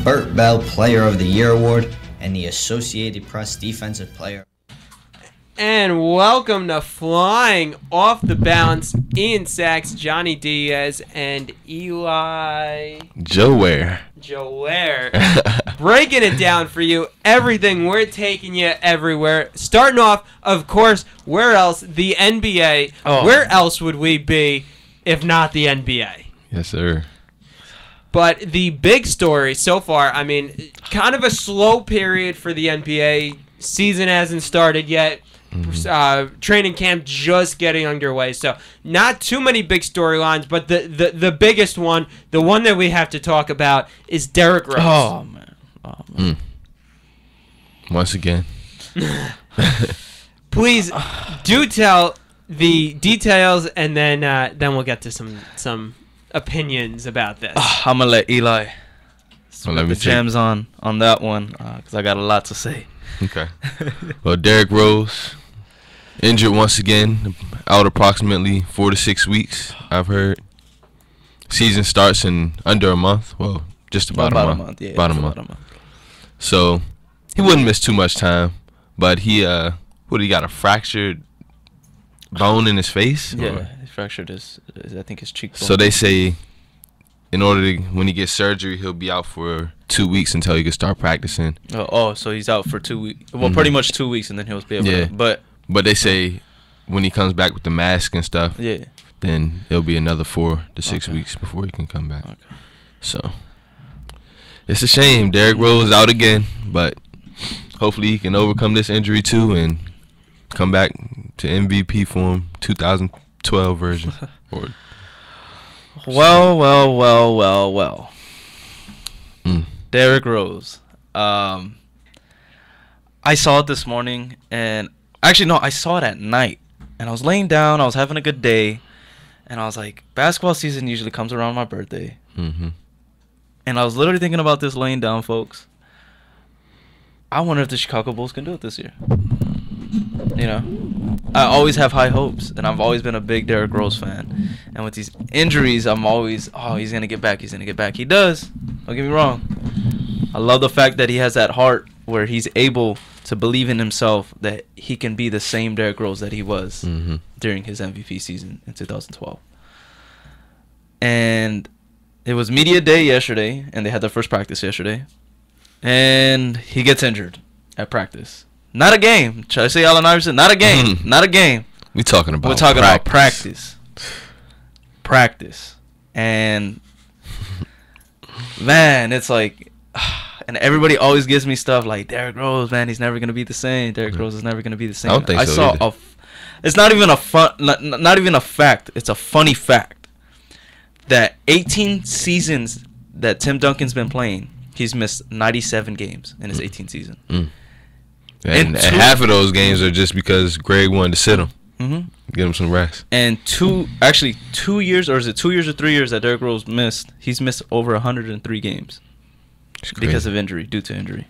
Burt Bell Player of the Year Award and the Associated Press Defensive Player. And welcome to Flying Off the Bounce, Ian Sachs, Johnny Diaz, and Eli Joe Ware. Breaking it down for you. Everything. We're taking you everywhere. Starting off, of course, where else? The NBA. Oh. Where else would we be if not the NBA? Yes, sir. But the big story so far, I mean, kind of a slow period for the NBA. Season hasn't started yet. Training camp just getting underway, so not too many big storylines, but the biggest one, the one that we have to talk about, is Derrick Rose. Oh man. Once again. Please do tell the details, and then we'll get to some opinions about this. I'm gonna let Eli put the gems on that one because I got a lot to say. Okay. Well, Derrick Rose injured once again, out approximately 4 to 6 weeks, I've heard. Season starts in under a month. Well, just about a month. Yeah, about a month. So he wouldn't miss too much time, but he got a fractured bone in his face? Yeah, he fractured his I think his cheekbone. So they say in order to, when he gets surgery, he'll be out for 2 weeks until he can start practicing. So he's out for 2 weeks. Well, pretty much 2 weeks, and then he'll be able to. But they say when he comes back with the mask and stuff, then it'll be another 4 to 6 weeks before he can come back. Okay. So it's a shame. Derrick Rose is out again, but hopefully he can overcome this injury too and come back to MVP form, 2012 version. Well. Derrick Rose. I saw it this morning, and actually, no, I saw it at night. And I was laying down, I was having a good day, and I was like, basketball season usually comes around my birthday. Mm-hmm. And I was literally thinking about this laying down, folks. I wonder if the Chicago Bulls can do it this year. You know? I always have high hopes, and I've always been a big Derrick Rose fan. And with these injuries, I'm always, he's going to get back, He does. Don't get me wrong. I love the fact that he has that heart where he's able to believe in himself that he can be the same Derrick Rose that he was during his MVP season in 2012. And it was media day yesterday, and they had their first practice yesterday. And he gets injured at practice. Not a game. Should I say Allen Iverson? Not a game. Not a game. We're talking about practice. Practice. And, man, it's like... And everybody always gives me stuff like, Derrick Rose, man, he's never going to be the same. Derrick Rose is never going to be the same. I don't think so either. It's not even not even a fact. It's a funny fact that 18 seasons that Tim Duncan's been playing, he's missed 97 games in his 18th season. And half of those games are just because Greg wanted to sit him. Get him some rest. And 2 years, or is it 2 years or 3 years that Derrick Rose missed, he's missed over 103 games. Because of injury, due to injury.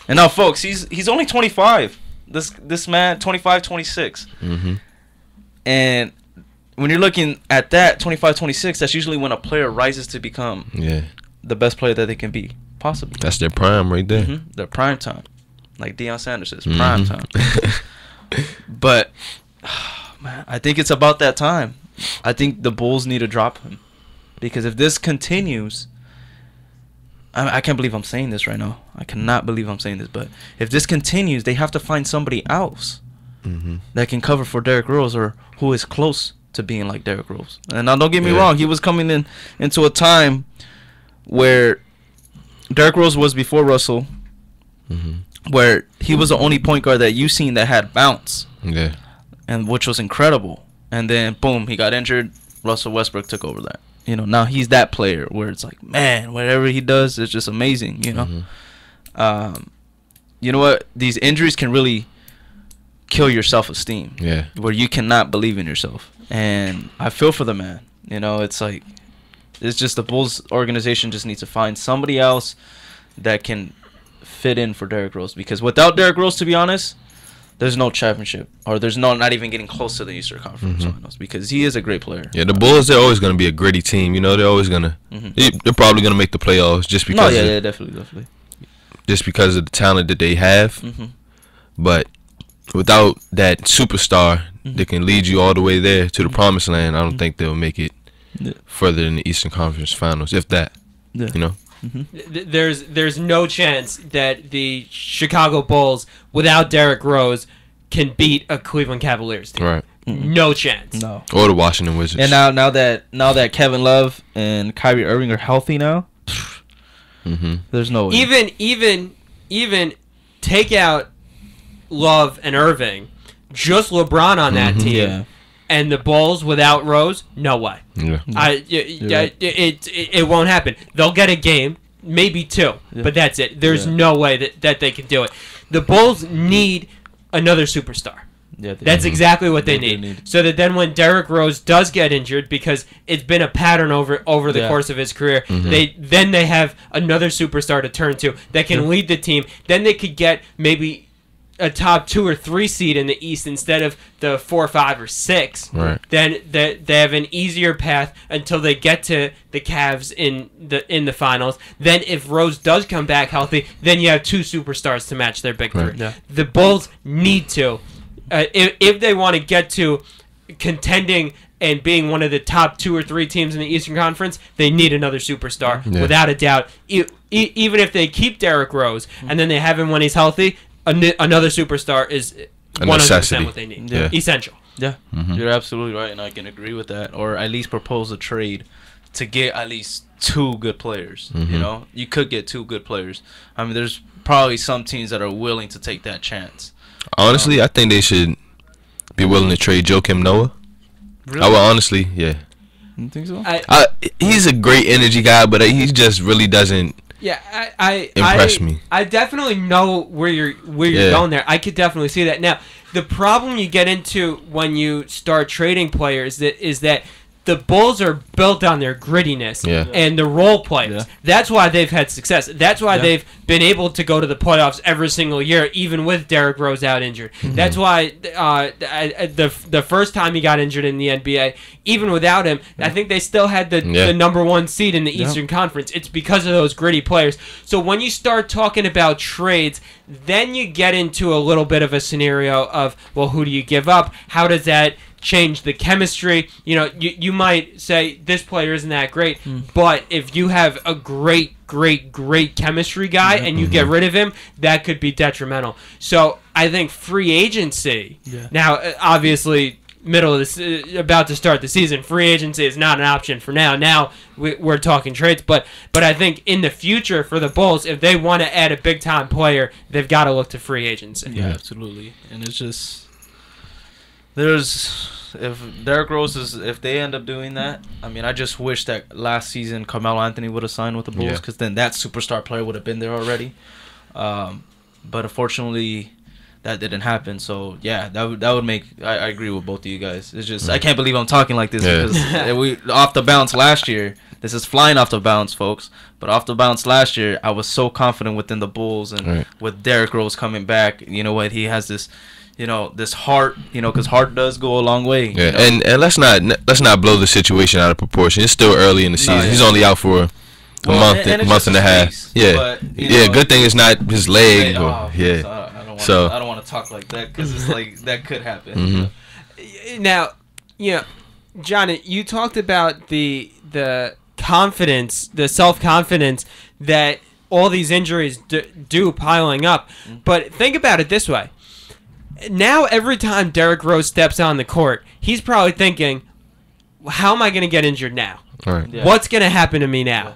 And now, folks, he's only 25. This man, 25, 26. And when you're looking at that, 25, 26, that's usually when a player rises to become the best player that they can be, possibly. That's their prime right there. Their prime time. Like Deion Sanders says, prime time. But, man, I think it's about that time. I think the Bulls need to drop him. Because if this continues... I can't believe I'm saying this right now. I cannot believe I'm saying this. But if this continues, they have to find somebody else that can cover for Derrick Rose or who is close to being like Derrick Rose. And now, don't get me wrong. He was coming into a time where Derrick Rose was before Russell, where he was the only point guard that you seen that had bounce, and which was incredible. And then, boom, he got injured. Russell Westbrook took over that. You know, now he's that player where it's like, man, whatever he does is just amazing, you know. You know what? These injuries can really kill your self-esteem. Where you cannot believe in yourself. And I feel for the man. You know, it's like, it's just the Bulls organization just needs to find somebody else that can fit in for Derrick Rose. Because without Derrick Rose, to be honest, there's no championship, or there's not even getting close to the Eastern Conference Finals, because he is a great player. Yeah, the Bulls, they're always going to be a gritty team. You know, they're always going to they're probably going to make the playoffs just because definitely. Just because of the talent that they have. But without that superstar that can lead you all the way there to the promised land, I don't think they'll make it further than the Eastern Conference Finals, if that. You know. There's no chance that the Chicago Bulls, without Derrick Rose, can beat a Cleveland Cavaliers team. Right. No chance. No. Or the Washington Wizards. And now that Kevin Love and Kyrie Irving are healthy now, there's no way. Even take out Love and Irving, just LeBron on that team. Yeah. And the Bulls without Rose, no way. Yeah. It won't happen. They'll get a game, maybe two, but that's it. There's no way that they can do it. The Bulls need another superstar. Yeah, that's exactly what they need. So that then when Derrick Rose does get injured, because it's been a pattern over the course of his career, they have another superstar to turn to that can lead the team. Then they could get maybe a top 2 or 3 seed in the East instead of the 4, 5, or 6. Right. Then they have an easier path until they get to the Cavs in the finals. Then if Rose does come back healthy, then you have 2 superstars to match their big three. Yeah. The Bulls need to, if they want to get to contending and being one of the top 2 or 3 teams in the Eastern Conference, they need another superstar, without a doubt. Even if they keep Derrick Rose and then they have him when he's healthy, another superstar is 100% what they need. Yeah. Essential. Yeah, you're absolutely right, and I can agree with that. Or at least propose a trade to get at least 2 good players. You know, you could get 2 good players. I mean, there's probably some teams that are willing to take that chance. Honestly, I think they should be willing to trade Joakim Noah. Really? I would honestly, yeah. You think so? He's a great energy guy, but he just really doesn't. Yeah, impress me. I definitely know where you're going there. I could definitely see that. Now, the problem you get into when you start trading players is that the Bulls are built on their grittiness and the role players. Yeah. That's why they've had success. That's why they've been able to go to the playoffs every single year, even with Derrick Rose out injured. That's why the first time he got injured in the NBA, even without him, I think they still had the number 1 seed in the Eastern Conference. It's because of those gritty players. So when you start talking about trades, then you get into a little bit of a scenario of, well, who do you give up? How does that change the chemistry? You know, you might say this player isn't that great, but if you have a great chemistry guy and you get rid of him, that could be detrimental. So I think free agency, now obviously middle of this, about to start the season, free agency is not an option for now. Now we're talking trades, but I think in the future for the Bulls, if they want to add a big time player, they've got to look to free agency. Yeah, absolutely. And it's just, if Derrick Rose if they end up doing that, I mean, I just wish that last season Carmelo Anthony would have signed with the Bulls, because then that superstar player would have been there already. But unfortunately, that didn't happen. So yeah, that would make. I agree with both of you guys. It's just I can't believe I'm talking like this because we off the bounce last year. This is flying off the bounce, folks. But off the bounce last year, I was so confident within the Bulls, and with Derrick Rose coming back, you know what, he has this. You know, this heart, you know, because heart does go a long way. Yeah, you know? and let's not blow the situation out of proportion. It's still early in the season. He's only out for a month and a half. Yeah, but, good thing it's not his leg. I don't want to talk like that because it's like that could happen. Now, Johnny, you talked about the confidence, the self-confidence that all these injuries do piling up. But think about it this way. Now, every time Derrick Rose steps on the court, he's probably thinking, how am I going to get injured now? Right. Yeah. What's going to happen to me now? Yeah.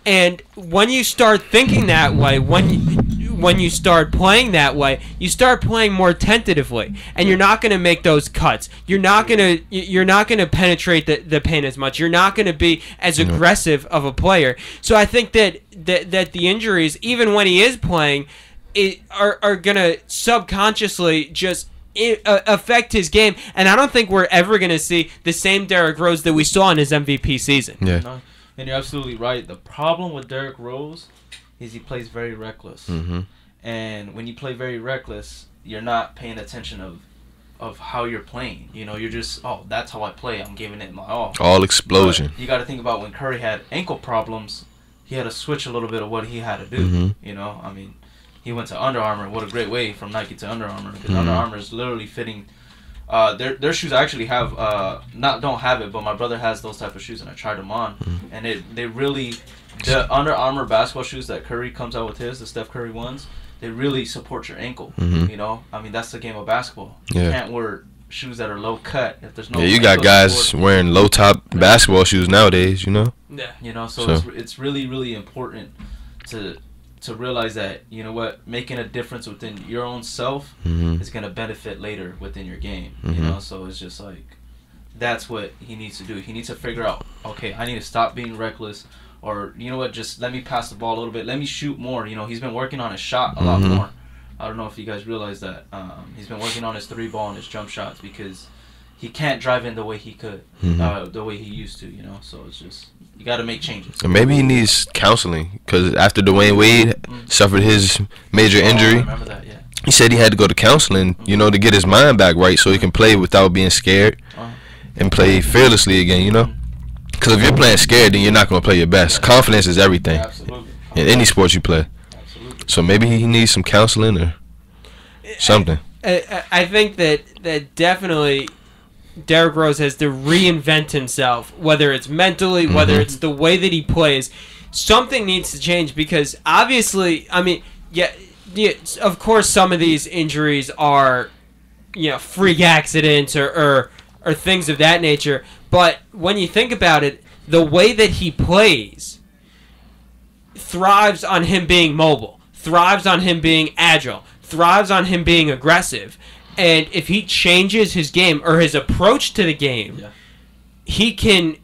And when you start thinking that way, when you start playing that way, you start playing more tentatively, and you're not going to make those cuts. You're not going to penetrate the paint as much. You're not going to be as aggressive of a player. So I think that the injuries, even when he is playing, are going to subconsciously just affect his game. And I don't think we're ever going to see the same Derrick Rose that we saw in his MVP season. Yeah. No, and you're absolutely right. The problem with Derrick Rose is he plays very reckless. And when you play very reckless, you're not paying attention of how you're playing. You know, you're just, oh, that's how I play. I'm giving it my all. All explosion. But you got to think about when Curry had ankle problems, he had to switch a little bit of what he had to do. You know, I mean, he went to Under Armour. What a great way from Nike to Under Armour, because Under Armour is literally fitting. Their shoes actually have don't have it, but my brother has those type of shoes, and I tried them on, and they really, the Under Armour basketball shoes that Curry comes out with the Steph Curry ones, they really support your ankle. You know, I mean, that's the game of basketball. You can't wear shoes that are low cut if there's no. Yeah, you got guys support. Wearing low top basketball shoes nowadays. You know. Yeah. You know, so it's really, really important to realize that, you know what, making a difference within your own self is going to benefit later within your game. You know, so it's just like, that's what he needs to do. He needs to figure out, okay, I need to stop being reckless, or, you know what, just let me pass the ball a little bit. Let me shoot more. You know, he's been working on his shot a lot more. I don't know if you guys realize that. He's been working on his 3-ball and his jump shots, because he can't drive in the way he could, the way he used to, you know. So it's just, you got to make changes. And maybe he needs counseling, because after Dwayne Wade suffered his major injury, I remember that, yeah. He said he had to go to counseling, you know, to get his mind back right, so he can play without being scared and play fearlessly again, you know. Because if you're playing scared, then you're not going to play your best. Confidence is everything. Absolutely. In any sport you play. Absolutely. So maybe he needs some counseling or something. I think that definitely Derrick Rose has to reinvent himself, whether it's mentally, whether it's the way that he plays. Something needs to change, because obviously, I mean, yeah, of course some of these injuries are, you know, freak accidents or things of that nature. But when you think about it, the way that he plays thrives on him being mobile, thrives on him being agile, thrives on him being aggressive. And if he changes his game or his approach to the game, he can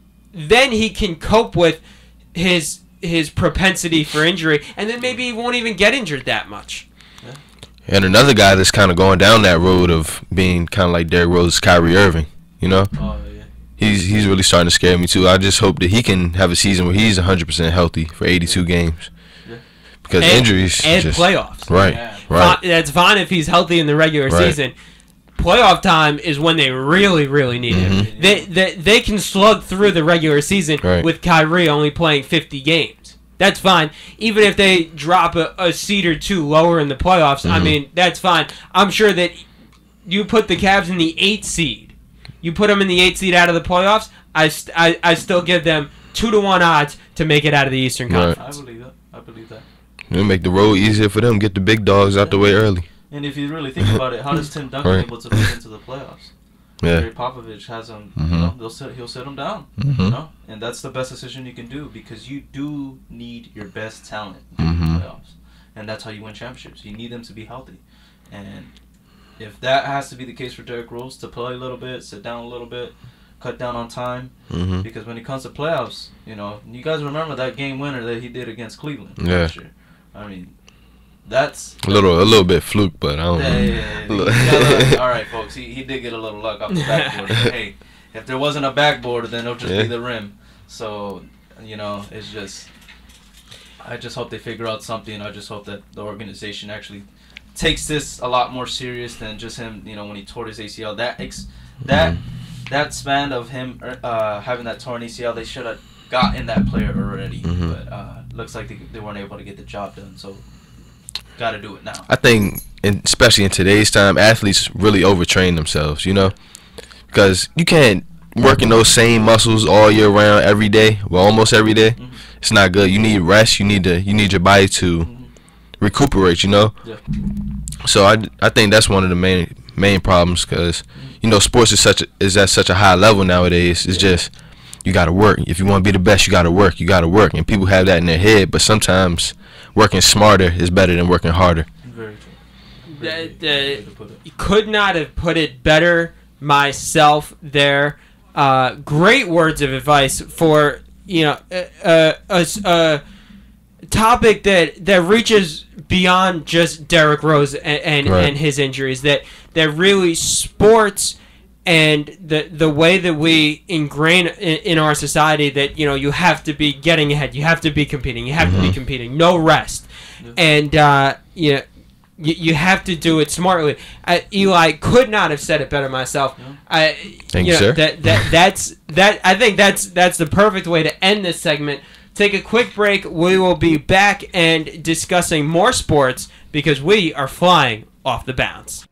cope with his propensity for injury, and then maybe he won't even get injured that much. And another guy that's kind of going down that road of being kind of like Derrick Rose is Kyrie Irving, you know? Oh, yeah. He's really starting to scare me too. I just hope that he can have a season where he's 100% healthy for 82 games. Because injuries and just, playoffs. Right, right. That's fine if he's healthy in the regular season. Playoff time is when they really, really need him. They can slug through the regular season with Kyrie only playing 50 games. That's fine. Even if they drop a seed or two lower in the playoffs, I mean, that's fine. I'm sure that you put the Cavs in the 8th seed. You put them in the 8th seed out of the playoffs, I still give them 2-1 odds to make it out of the Eastern Conference. I believe that. It'll make the road easier for them. Get the big dogs out the way early. And if you really think about it, how does Tim Duncan able to get into the playoffs? Gary Popovich has him. You know, he'll sit him down. You know, and that's the best decision you can do, because you do need your best talent in the playoffs, and that's how you win championships. You need them to be healthy, and if that has to be the case for Derrick Rose, to play a little bit, sit down a little bit, cut down on time, because when it comes to playoffs, you know, you guys remember that game winner that he did against Cleveland last year. I mean, that's a little bit fluke, but I don't know. All right, folks, he did get a little luck off the backboard. But hey, if there wasn't a backboard, then it'll just be the rim. So, you know, it's just, I just hope they figure out something. I just hope that the organization actually takes this a lot more serious than just him, you know, when he tore his ACL. That span of him having that torn ACL, they should have gotten that player already. But looks like they weren't able to get the job done. So, got to do it now. I think, especially in today's time, athletes really overtrain themselves, you know? Because you can't work in those same muscles all year round, every day, well, almost every day. It's not good. You need rest. You need your body to recuperate, you know? So I think that's one of the main problems, because, you know, sports is at such a high level nowadays. It's just, you got to work. If you want to be the best, you got to work. You got to work. And people have that in their head, but sometimes working smarter is better than working harder. Very true. Could not have put it better myself there. Great words of advice for, you know, a topic that reaches beyond just Derrick Rose and his injuries. That really sports and the way that we ingrain in our society that, you know, you have to be getting ahead, you have to be competing, you have to be competing, no rest. And you know, You have to do it smartly. Eli could not have said it better myself. Thank you, sir. I think that's the perfect way to end this segment. Take a quick break. We will be back and discussing more sports because we are flying off the bounce.